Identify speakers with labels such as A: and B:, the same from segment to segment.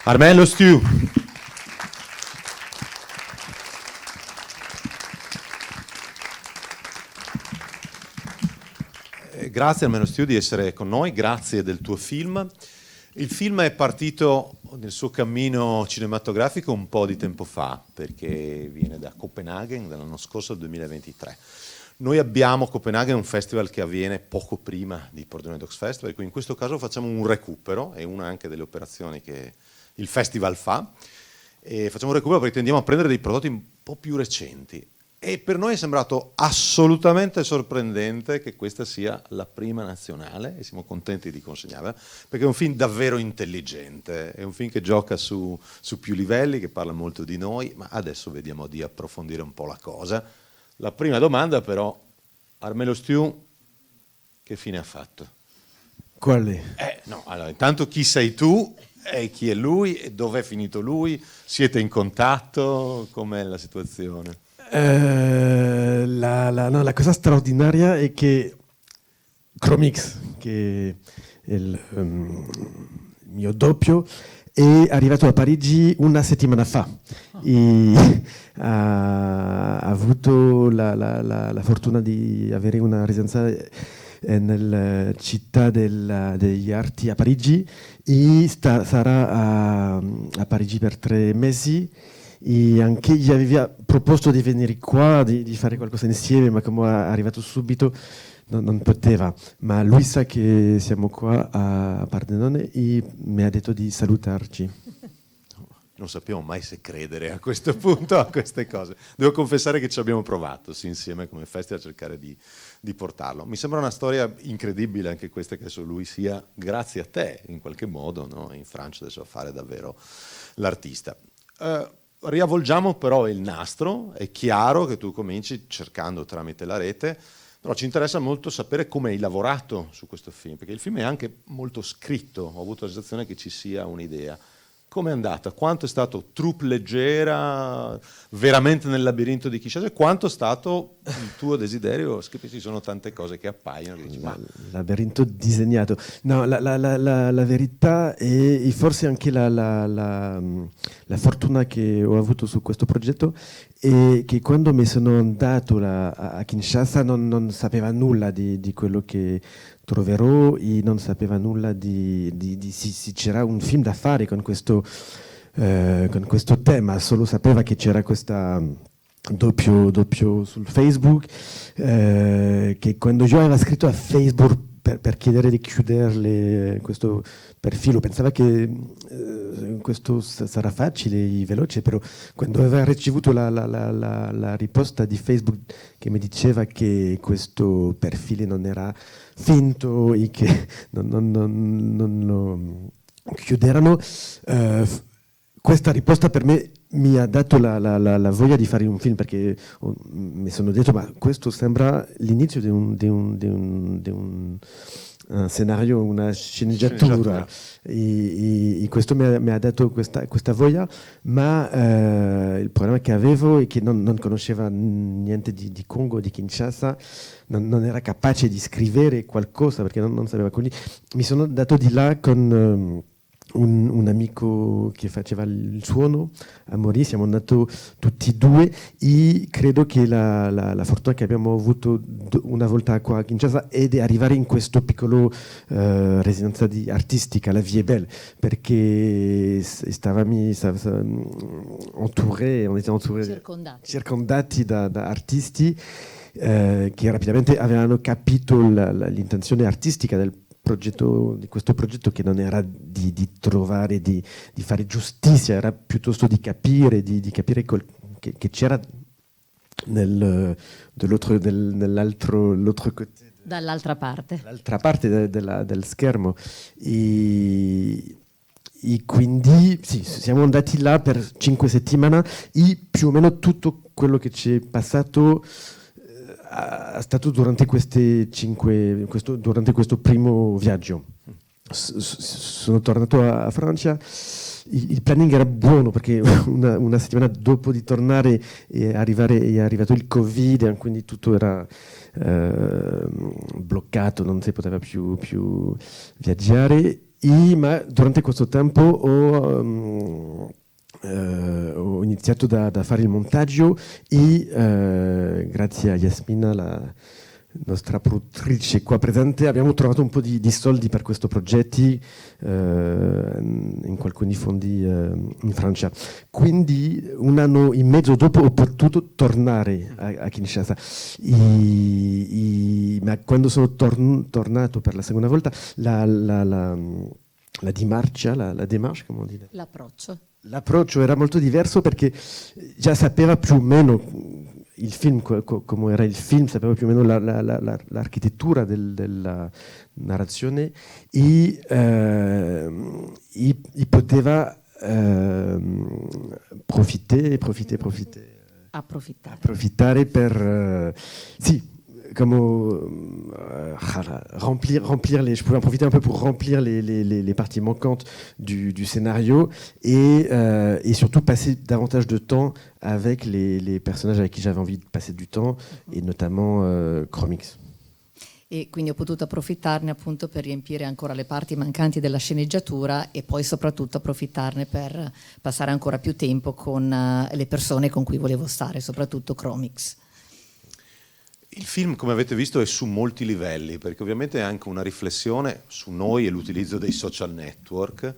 A: Armello Stew. Grazie Armello Stew di essere con noi, grazie del tuo film. Il film è partito nel suo cammino cinematografico un po' di tempo fa, perché viene da Copenaghen dall'anno scorso, il 2023. Noi abbiamo Copenaghen, un festival che avviene poco prima di Pordenone Docs Festival, quindi in questo caso facciamo un recupero, è una anche delle operazioni che il festival fa, e facciamo un recupero perché tendiamo a prendere dei prodotti un po' più recenti. E per noi è sembrato assolutamente sorprendente che questa sia la prima nazionale e siamo contenti di consegnarla, perché è un film davvero intelligente, è un film che gioca su più livelli, che parla molto di noi, ma adesso vediamo di approfondire un po' la cosa. La prima domanda però, Armello Stew, che fine ha fatto?
B: Quale?
A: No, allora, intanto chi sei tu e chi è lui e dove è finito lui? Siete in contatto? Com'è la situazione?
B: La cosa straordinaria è che Chromix, che è il mio doppio, è arrivato a Parigi una settimana fa e ha avuto la fortuna di avere una residenza nella città degli arti a Parigi e sarà a Parigi per 3 mesi. E anche gli aveva proposto di venire qua, di fare qualcosa insieme, ma come è arrivato subito non poteva. Ma lui sa che siamo qua a Pordenone e mi ha detto di salutarci.
A: Non sappiamo mai se credere a questo punto a queste cose. Devo confessare che ci abbiamo provato, sì, insieme come festival, a cercare di portarlo. Mi sembra una storia incredibile anche questa, che adesso lui sia, grazie a te, in qualche modo, no? In Francia adesso a fare davvero l'artista. Riavvolgiamo però il nastro, è chiaro che tu cominci cercando tramite la rete, però ci interessa molto sapere come hai lavorato su questo film, perché il film è anche molto scritto, ho avuto la sensazione che ci sia un'idea. Come è andata? Quanto è stato troupe leggera, veramente nel labirinto di Kinshasa, e quanto è stato il tuo desiderio? Ci sono tante cose che appaiono, che dici, ma...
B: Labirinto disegnato. No, la verità e forse anche la fortuna che ho avuto su questo progetto è che quando mi sono andato a Kinshasa non sapeva nulla di quello che troverò e non sapeva nulla se c'era un film da fare con questo tema, solo sapeva che c'era questa doppio sul Facebook, che quando io avevo scritto a Facebook per chiedere di chiudere questo profilo, pensava che questo sarà facile e veloce, però quando aveva ricevuto la risposta di Facebook che mi diceva che questo profilo non era finto e che non lo chiuderanno, questa risposta per me mi ha dato la voglia di fare un film, perché mi sono detto ma questo sembra l'inizio di un scenario, una sceneggiatura. E questo mi ha dato questa voglia, ma il problema che avevo è che non conosceva niente di Congo, di Kinshasa, non era capace di scrivere qualcosa perché non sapeva. Quindi mi sono dato di là con un amico che faceva il suono a Mori, siamo andati tutti e due e credo che la fortuna che abbiamo avuto una volta qua a Kinshasa è di arrivare in questo piccolo residenza artistica, la Vie Belle, perché stavamo circondati da artisti che rapidamente avevano capito l'intenzione artistica di questo progetto, che non era di trovare, di fare giustizia, era piuttosto di capire, di capire che c'era l'altro côté,
C: dall'altra parte.
B: L'altra parte del schermo. E quindi sì, siamo andati là per 5 settimane e più o meno tutto quello che ci è passato è stato durante durante questo primo viaggio. Sono tornato a Francia, il planning era buono perché una settimana dopo di tornare è arrivato il Covid e quindi tutto era bloccato, non si poteva più viaggiare Ma durante questo tempo ho iniziato da fare il montaggio e grazie a Yasmina, la nostra produttrice qua presente, abbiamo trovato un po' di soldi per questo progetto in alcuni fondi in Francia. Quindi 1 anno e mezzo dopo ho potuto tornare a Kinshasa. Ma quando sono tornato per la seconda volta, la démarche, come dire? L'approccio era molto diverso perché già sapeva più o meno il film, come era il film, sapeva più o meno l'architettura della narrazione e poteva approfittare per je pouvais en profiter un peu pour remplir les parties manquantes du scénario et surtout passer davantage de temps avec les personnages avec qui j'avais envie de passer du temps, et notamment Chromix.
C: E quindi ho potuto approfittarne appunto per riempire ancora le parti mancanti della sceneggiatura e poi soprattutto approfittarne per passare ancora più tempo con le persone con cui volevo stare, soprattutto Chromix.
A: Il film, come avete visto, è su molti livelli, perché ovviamente è anche una riflessione su noi e l'utilizzo dei social network.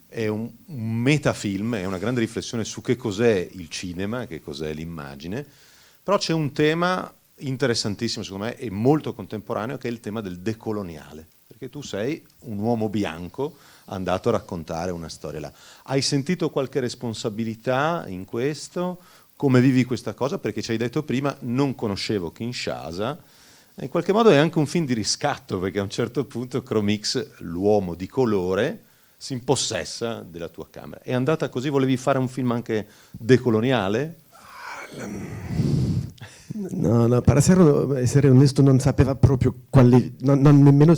A: È un metafilm, è una grande riflessione su che cos'è il cinema, che cos'è l'immagine, però c'è un tema interessantissimo secondo me e molto contemporaneo, che è il tema del decoloniale, perché tu sei un uomo bianco andato a raccontare una storia là. Hai sentito qualche responsabilità in questo? Come vivi questa cosa? Perché ci hai detto prima, non conoscevo Kinshasa, e in qualche modo è anche un film di riscatto, perché a un certo punto Chromix, l'uomo di colore, si impossessa della tua camera. È andata così? Volevi fare un film anche decoloniale?
B: No, per essere onesto non sapeva proprio quale, nemmeno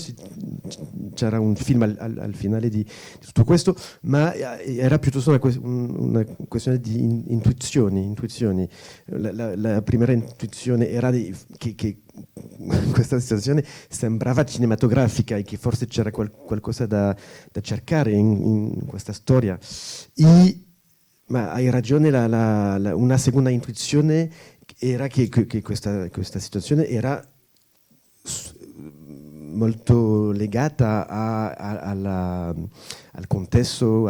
B: c'era un film al finale di tutto questo, ma era piuttosto una questione di intuizioni. La prima intuizione era che questa situazione sembrava cinematografica e che forse c'era qualcosa da cercare in questa storia. Ma hai ragione, una seconda intuizione era che questa situazione era molto legata al contesto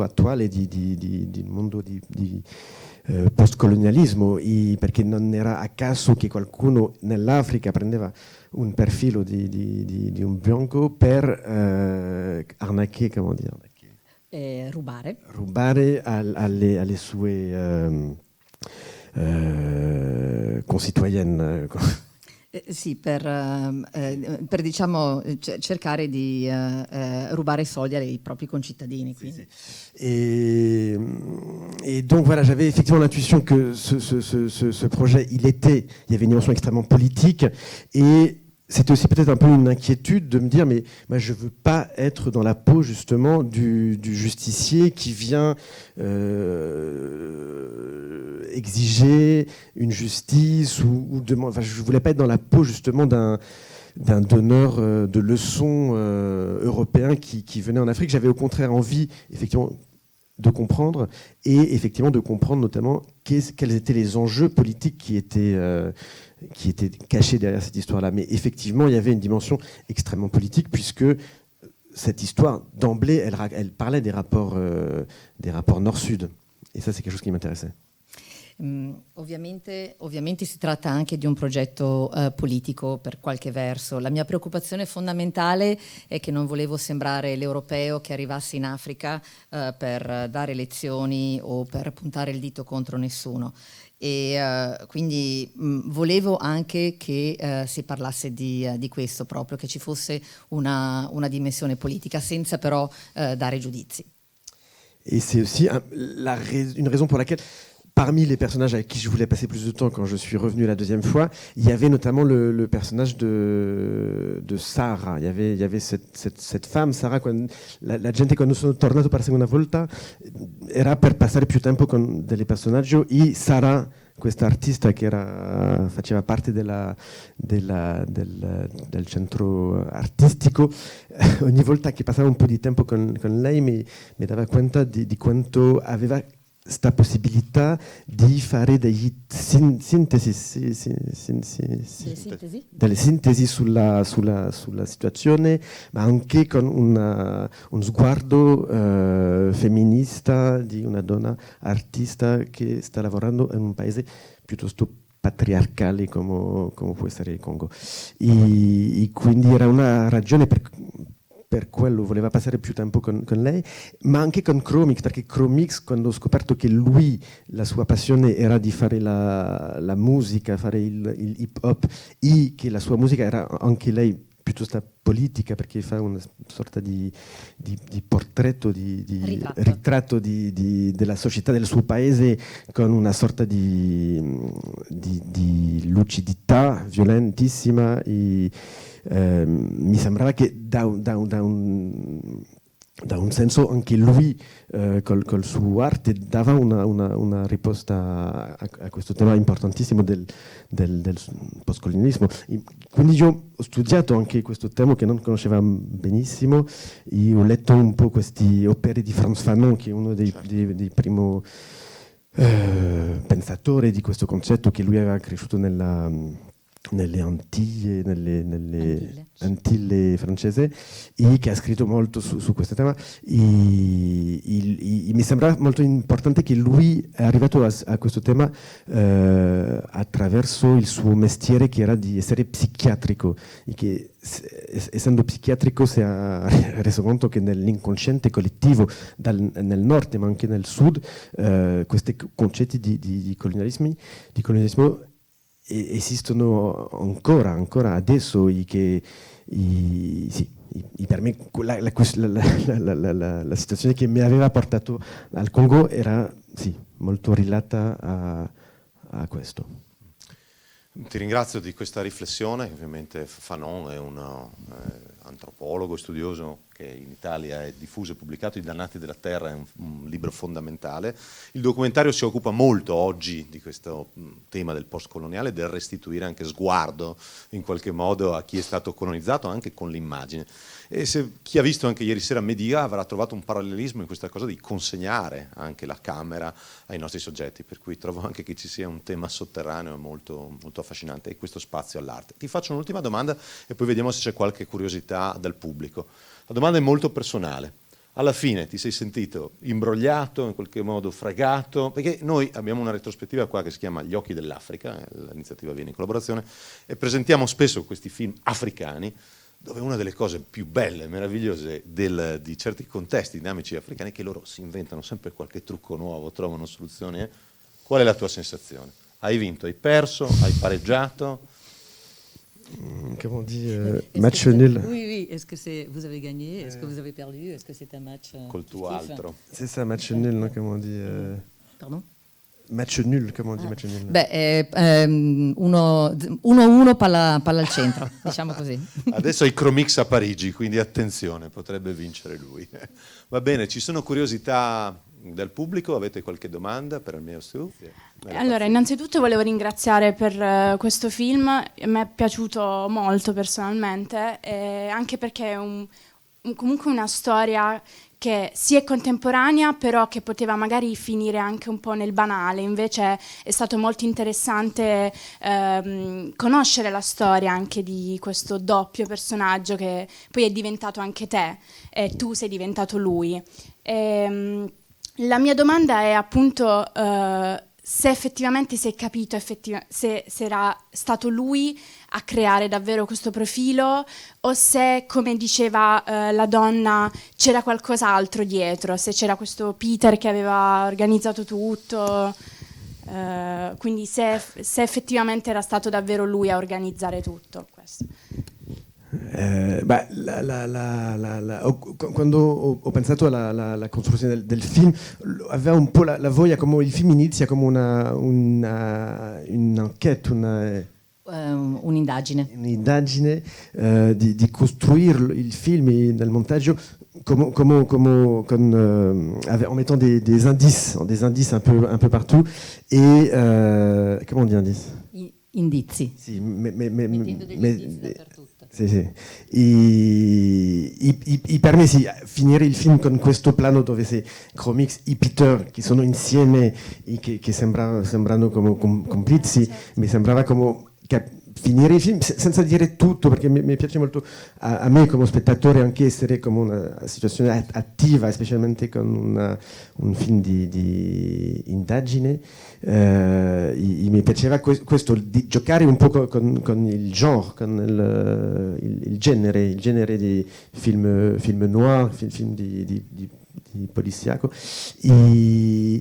B: attuale di mondo di postcolonialismo, perché non era a caso che qualcuno nell'Africa prendeva un profilo di un bianco per arnaquer, come dire? Rubare alle sue concitoyenne.
C: Sì, per diciamo cercare di rubare soldi ai propri concittadini. Quindi.
B: Et donc voilà, j'avais effectivement l'intuition que ce projet, il y avait une dimension extrêmement politique, et c'était aussi peut-être un peu une inquiétude de me dire, mais moi je veux pas être dans la peau justement du justicier qui vient exiger une justice ou demander. Enfin, je voulais pas être dans la peau justement d'un donneur de leçons européen qui venait en Afrique. J'avais au contraire envie effectivement de comprendre, et effectivement de comprendre notamment quels étaient les enjeux politiques qui étaient cachés derrière cette histoire-là. Mais effectivement, il y avait une dimension extrêmement politique, puisque cette histoire, d'emblée, elle parlait des rapports nord-sud. Et ça, c'est quelque chose qui m'intéressait.
C: Ovviamente si tratta anche di un progetto politico per qualche verso. La mia preoccupazione fondamentale è che non volevo sembrare l'europeo che arrivasse in Africa per dare lezioni o per puntare il dito contro nessuno. E quindi volevo anche che si parlasse di questo, proprio che ci fosse una dimensione politica, senza però dare giudizi.
B: Et c'est aussi une raison pour laquelle, parmi les personnages avec qui je voulais passer plus de temps quand je suis revenu la deuxième fois, il y avait notamment le personnage de Sara. Il y avait cette femme, Sara. La gente, quando sono tornato per la seconda volta, era per passare più tempo con delle personaggi, e Sara, questa artista che faceva parte del centro artistico, ogni volta che passava un po' di tempo con lei mi dava conto di quanto aveva questa possibilità di fare delle sintesi sulla situazione, ma anche con un sguardo femminista di una donna artista che sta lavorando in un paese piuttosto patriarcale come può essere il Congo. E quindi era una ragione per quello voleva passare più tempo con lei, ma anche con Chromix, perché Chromix, quando ho scoperto che lui, la sua passione era di fare la musica, fare il hip hop, e che la sua musica era anche lei piuttosto politica, perché fa una sorta di portretto, di ritratto della società del suo paese, con una sorta di lucidità violentissima. Mi sembrava che da un senso anche lui col suo arte dava una risposta a questo tema importantissimo del postcolonialismo. Quindi io ho studiato anche questo tema che non conoscevo benissimo e ho letto un po' queste opere di Frantz Fanon, che è uno dei primi pensatori di questo concetto, che lui aveva cresciuto nelle Antille, nelle Antille francese, e che ha scritto molto su questo tema. E mi sembra molto importante che lui è arrivato a questo tema attraverso il suo mestiere, che era di essere psichiatrico, e che essendo psichiatrico si è reso conto che nell'inconsciente collettivo nel nord ma anche nel sud questi concetti di colonialismo esistono ancora adesso, e che per me la situazione che mi aveva portato al Congo era molto relata a questo.
A: Ti ringrazio di questa riflessione. Ovviamente Fanon è un antropologo, studioso che in Italia è diffuso e pubblicato. I dannati della terra è un libro fondamentale. Il documentario si occupa molto oggi di questo tema del postcoloniale, del restituire anche sguardo in qualche modo a chi è stato colonizzato, anche con l'immagine. E se chi ha visto anche ieri sera Medea avrà trovato un parallelismo in questa cosa di consegnare anche la camera ai nostri soggetti, per cui trovo anche che ci sia un tema sotterraneo molto, molto affascinante, e questo spazio all'arte. Ti faccio un'ultima domanda e poi vediamo se c'è qualche curiosità dal pubblico. La domanda è molto personale. Alla fine ti sei sentito imbrogliato, in qualche modo fregato? Perché noi abbiamo una retrospettiva qua che si chiama Gli occhi dell'Africa, l'iniziativa viene in collaborazione, e presentiamo spesso questi film africani, dove una delle cose più belle, meravigliose di certi contesti dinamici africani è che loro si inventano sempre qualche trucco nuovo, trovano soluzioni. Qual è la tua sensazione? Hai vinto, hai perso, hai pareggiato?
B: Comment on dit match nul.
D: Oui. Est-ce que vous avez gagné? Est-ce que vous avez perdu? Est-ce que c'est un match
A: Col tuo altro.
B: C'est ça, match nul, non? Comment on dit
D: Pardon?
B: Match nul, come di match nul?
C: Beh, 1-1 palla al centro, diciamo così.
A: Adesso hai Chromix a Parigi, quindi attenzione, potrebbe vincere lui. Va bene, ci sono curiosità del pubblico? Avete qualche domanda per il mio Su?
E: Allora, innanzitutto volevo ringraziare per questo film, mi è piaciuto molto personalmente, anche perché è comunque una storia che sì è contemporanea, però che poteva magari finire anche un po' nel banale. Invece è stato molto interessante conoscere la storia anche di questo doppio personaggio che poi è diventato anche te, e tu sei diventato lui. La mia domanda è appunto se effettivamente si è capito se era stato lui a creare davvero questo profilo, o se, come diceva la donna, c'era qualcos'altro dietro, se c'era questo Peter che aveva organizzato tutto, quindi se effettivamente era stato davvero lui a organizzare tutto questo.
B: Quando ho pensato alla costruzione del film, aveva un po' la voglia, come il film inizia come un'enquête, un'indagine di costruire il film nel montaggio en mettant des indices un peu partout. Et comment on dit indice?
C: Indizi.
B: Sì,
D: Mettendo degli indizi dappertutto.
B: sì. I permessi finire il film con questo plano dove c'è Chromix e Peter che sono insieme e che sembrano come complici, mi sembrava come finire il film senza dire tutto, perché mi piace molto a me come spettatore anche essere come una situazione attiva, specialmente con un film di indagine. Mi piaceva questo, di giocare un po' con il genre, con il genere di film noir, film di poliziaco. Si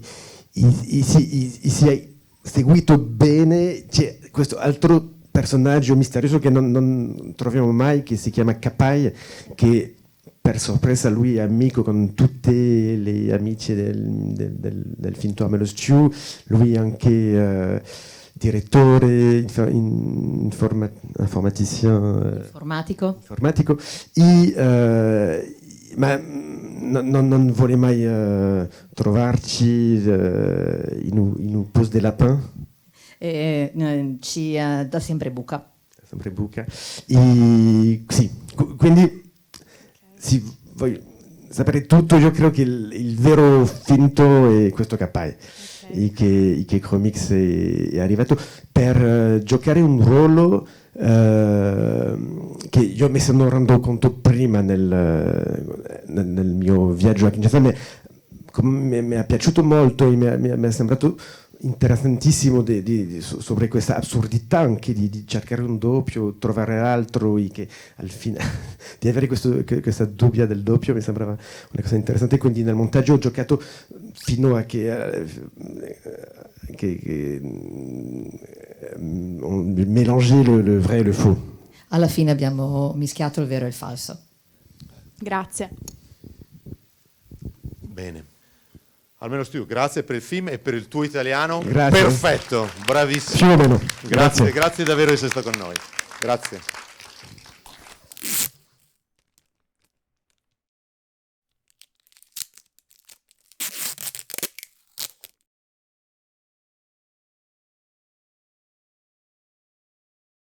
B: è seguito bene, c'è questo altro personaggio misterioso che non troviamo mai, che si chiama Capai, che per sorpresa lui è amico con tutte le amici del film Toi me lo stew, lui è anche direttore, informatico, ma non vuole mai trovarci in un posto de lapin.
C: Ci dà sempre buca.
B: Sì, quindi se vuoi sapere tutto, io credo che il vero finto è questo Capai, e che Chromix è arrivato per giocare un ruolo che io mi sono reso conto prima nel mio viaggio a Kinshasa. Mi è piaciuto molto e mi è sembrato interessantissimo sobre questa assurdità anche di cercare un doppio, trovare altro, e che al fine di avere questa dubbia del doppio mi sembrava una cosa interessante. Quindi nel montaggio ho giocato fino a che mélanger le vrai e le faux.
C: Alla fine abbiamo mischiato il vero e il falso.
E: Grazie.
A: Bene. Almeno Stu, grazie per il film e per il tuo italiano.
B: Grazie.
A: Perfetto, bravissimo.
B: Più o meno.
A: Grazie davvero di essere stato con noi. Grazie.